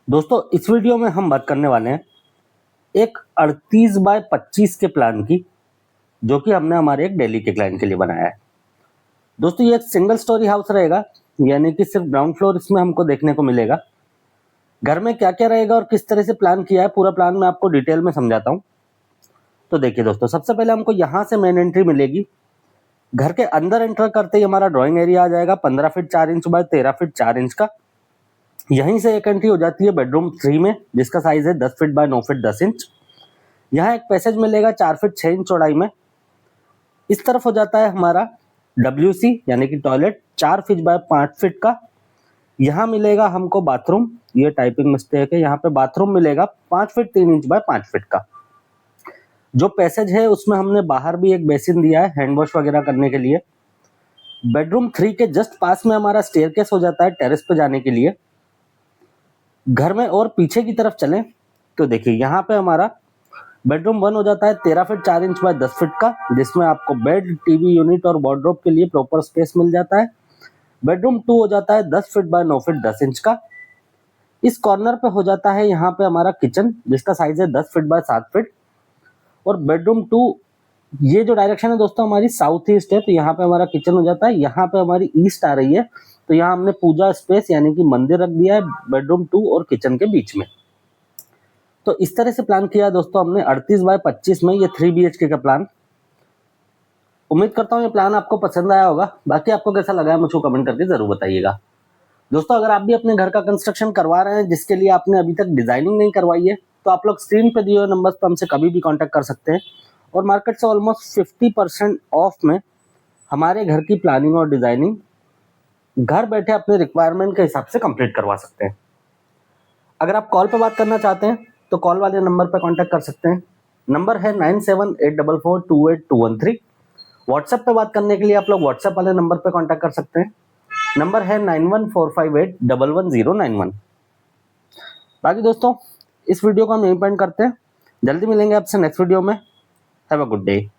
दोस्तों इस वीडियो में हम बात करने वाले हैं एक 38 बाय 25 के प्लान की, जो कि हमने हमारे एक दिल्ली के क्लाइंट के लिए बनाया है। दोस्तों ये एक सिंगल स्टोरी हाउस रहेगा, यानी कि सिर्फ ग्राउंड फ्लोर इसमें हमको देखने को मिलेगा। घर में क्या क्या रहेगा और किस तरह से प्लान किया है, पूरा प्लान मैं आपको डिटेल में समझाता हूँ। तो देखिए दोस्तों, सबसे पहले हमको यहाँ से मेन एंट्री मिलेगी। घर के अंदर एंटर करते ही हमारा ड्राइंग एरिया आ जाएगा 15 feet 4 inch by 13 feet 4 inch का। यहीं से एक एंट्री हो जाती है बेडरूम 3 में, जिसका साइज है 10 फीट बाय 9 फीट 10 इंच। यहाँ एक पैसेज मिलेगा 4 फीट 6 इंच चौड़ाई में। इस तरफ हो जाता है हमारा WC यानी कि टॉयलेट 4 फीट बाय 5 फीट का। यहाँ मिलेगा हमको बाथरूम, ये टाइपिंग मिस्टेक है, यहाँ पे बाथरूम मिलेगा 5 फीट 3 इंच बाय 5 फीट का। जो पैसेज है उसमें हमने बाहर भी एक बेसिन दिया है हैंड वॉश वगैरह करने के लिए। बेडरूम 3 के जस्ट पास में हमारा स्टेयरकेस हो जाता है टेरेस पे जाने के लिए। घर में और पीछे की तरफ चलें तो देखिए यहाँ पे हमारा बेडरूम 1 हो जाता है 13 फीट 4 इंच बाय 10 फीट का, जिसमें आपको बेड, टीवी यूनिट और वार्डरोब के लिए प्रॉपर स्पेस मिल जाता है। बेडरूम 2 हो जाता है 10 फीट बाय 9 फीट 10 इंच का। इस कॉर्नर पे हो जाता है यहाँ पे हमारा किचन, जिसका साइज है 10 फीट बाय 7 फीट। और बेडरूम 2, ये जो डायरेक्शन है दोस्तों हमारी साउथ ईस्ट है, तो यहाँ पे हमारा किचन हो जाता है। यहाँ पे हमारी ईस्ट आ रही है, तो यहाँ हमने पूजा स्पेस यानी कि मंदिर रख दिया है बेडरूम 2 और किचन के बीच में। तो इस तरह से प्लान किया दोस्तों हमने 38 बाय 25 में ये 3 BHK का प्लान। उम्मीद करता हूँ ये प्लान आपको पसंद आया होगा। बाकी आपको कैसा लगा है मुझको कमेंट करके जरूर बताइएगा। दोस्तों अगर आप भी अपने घर का कंस्ट्रक्शन करवा रहे हैं जिसके लिए आपने अभी तक डिजाइनिंग नहीं करवाई है, तो आप लोग स्क्रीन पे दिए हुए नंबर्स पर हमसे कभी भी कांटेक्ट कर सकते हैं और मार्केट से ऑलमोस्ट 50% ऑफ में हमारे घर की प्लानिंग और डिजाइनिंग घर बैठे अपने रिक्वायरमेंट के हिसाब से कंप्लीट करवा सकते हैं। अगर आप कॉल पे बात करना चाहते हैं तो कॉल वाले नंबर पर कांटेक्ट कर सकते हैं। नंबर है 9784428213। व्हाट्सएप पे बात करने के लिए आप लोग व्हाट्सएप वाले नंबर पे कांटेक्ट कर सकते हैं। नंबर है 9145811091। बाकी दोस्तों इस वीडियो को हम यहीं पे एंड करते हैं। जल्दी मिलेंगे आपसे नेक्स्ट वीडियो में। Have a good day.